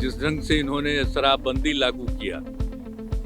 जिस ढंग से इन्होंने शराबबंदी लागू किया,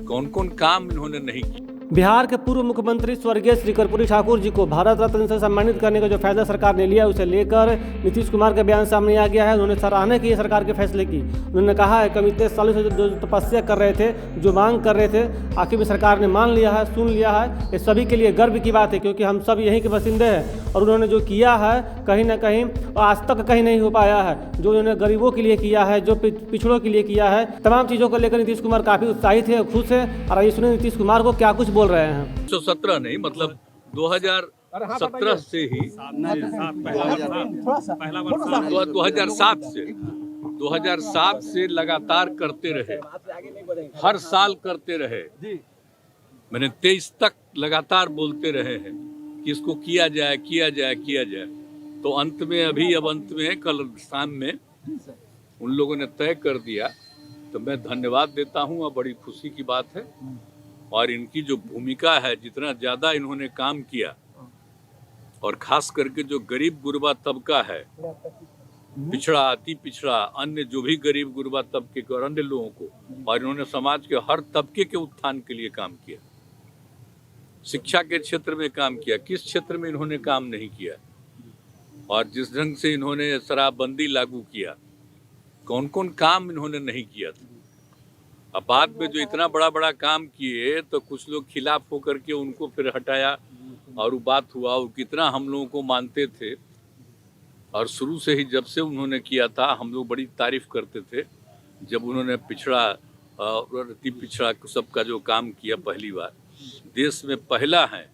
कौन कौन काम इन्होंने नहीं किया। बिहार के पूर्व मुख्यमंत्री स्वर्गीय श्री कर्पूरी ठाकुर जी को भारत रत्न से सम्मानित करने का जो फैसला सरकार ने लिया, उसे लेकर नीतीश कुमार का बयान सामने आ गया है। उन्होंने सराहना की है सरकार के फैसले की। उन्होंने कहा है कि हम इतने सालों से जो तपस्या कर रहे थे, जो मांग कर रहे थे, आखिर में सरकार ने मान लिया है, सुन लिया है। ये सभी के लिए गर्व की बात है, क्योंकि हम सब यहीं के बसिंदे हैं और उन्होंने जो किया है कहीं ना कहीं आज तक कहीं नहीं हो पाया है। जो उन्होंने गरीबों के लिए किया है, जो पिछड़ों के लिए किया है, तमाम चीज़ों को लेकर नीतीश कुमार काफ़ी उत्साहित है, खुश है। और आइए सुने नीतीश कुमार को क्या कुछ बोल रहे हैं। 2017 नहीं, मतलब 2017 से ही 2007 से लगातार करते रहे, हर साल करते रहे। मैंने 23 तक लगातार बोलते रहे हैं कि इसको किया जाए किया जाए किया जाए। तो अंत में अब अंत में कल शाम में उन लोगों ने तय कर दिया, तो मैं धन्यवाद देता हूँ और बड़ी खुशी की बात है। और इनकी जो भूमिका है, जितना ज़्यादा इन्होंने काम किया, और ख़ास करके जो गरीब गुरबा तबका है, पिछड़ा, अति पिछड़ा, अन्य जो भी गरीब गुरबा तबके के और अन्य लोगों को, और इन्होंने समाज के हर तबके के उत्थान के लिए काम किया। शिक्षा के क्षेत्र में काम किया, किस क्षेत्र में इन्होंने काम नहीं किया। और जिस ढंग से इन्होंने शराबबंदी लागू किया, कौन कौन काम इन्होंने नहीं किया था। अब बाद में जो इतना बड़ा बड़ा काम किए, तो कुछ लोग खिलाफ होकर के उनको फिर हटाया और वो बात हुआ। और कितना हम लोगों को मानते थे, और शुरू से ही जब से उन्होंने किया था हम लोग बड़ी तारीफ करते थे। जब उन्होंने पिछड़ा और अति पिछड़ा सबका जो काम किया, पहली बार देश में पहला है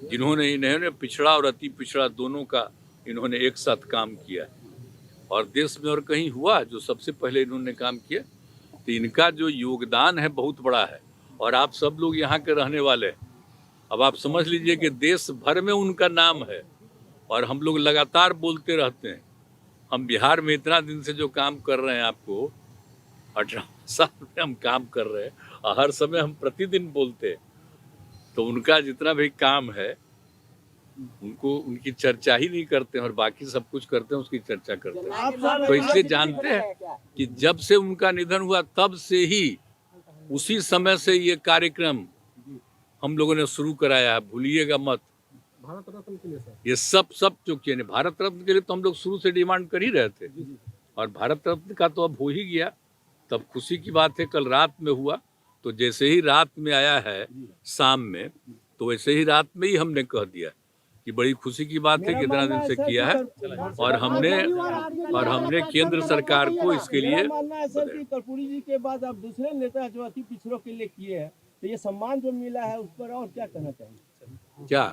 जिन्होंने पिछड़ा और अति पिछड़ा दोनों का इन्होंने एक साथ काम किया। और देश में और कहीं हुआ जो सबसे पहले इन्होंने काम किया। तो इनका जो योगदान है बहुत बड़ा है। और आप सब लोग यहाँ के रहने वाले हैं, अब आप समझ लीजिए कि देश भर में उनका नाम है। और हम लोग लगातार बोलते रहते हैं। हम बिहार में इतना दिन से जो काम कर रहे हैं, आपको 18 साल में हम काम कर रहे हैं, और हर समय हम प्रतिदिन बोलते हैं। तो उनका जितना भी काम है, उनकी चर्चा ही नहीं करते हैं, और बाकी सब कुछ करते हैं उसकी चर्चा करते हैं। तो इसलिए जानते हैं कि जब से उनका निधन हुआ, तब से ही उसी समय से ये कार्यक्रम हम लोगों ने शुरू कराया है। भूलिएगा मत, भारत रत्न के लिए ये सब चूंकि भारत रत्न के लिए तो हम लोग शुरू से डिमांड कर ही रहे थे। और भारत रत्न का तो अब हो ही गया, तब खुशी की बात है। कल रात में हुआ, तो जैसे ही रात में आया है शाम में, तो वैसे ही रात में ही हमने कह दिया कि बड़ी खुशी की बात है कि इतना दिन से किया है। और हमने केंद्र सरकार को इसके लिए कर्पूरी जी के बाद अब दूसरे नेता जो अति पिछड़ों के लिए किए हैं, तो ये सम्मान जो मिला है उस पर और क्या कहना चाहिए। क्या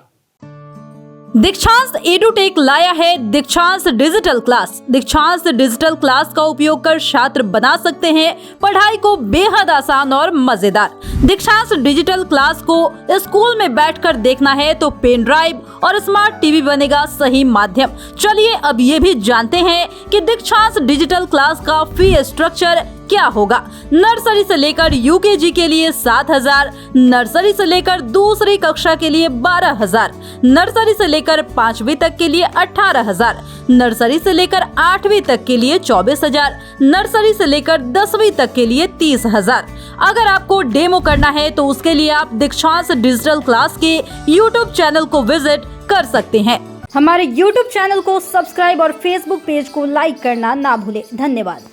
दीक्षांत एडुटेक लाया है दीक्षांत डिजिटल क्लास। दीक्षांत डिजिटल क्लास का उपयोग कर छात्र बना सकते हैं पढ़ाई को बेहद आसान और मजेदार। दीक्षांत डिजिटल क्लास को स्कूल में बैठकर देखना है तो पेन ड्राइव और स्मार्ट टीवी बनेगा सही माध्यम। चलिए अब ये भी जानते हैं कि दीक्षांत डिजिटल क्लास का फी स्ट्रक्चर क्या होगा। नर्सरी से लेकर यूकेजी के लिए 7,000, नर्सरी से लेकर दूसरी कक्षा के लिए 12,000, नर्सरी से लेकर 5वीं तक के लिए 18,000, नर्सरी से लेकर 8वीं तक के लिए 24,000, नर्सरी से लेकर 10वीं तक के लिए 30,000। अगर आपको डेमो करना है तो उसके लिए आप दीक्षांत डिजिटल क्लास के YouTube चैनल को विजिट कर सकते हैं। हमारे YouTube चैनल को सब्सक्राइब और Facebook पेज को लाइक करना ना भूलें। धन्यवाद।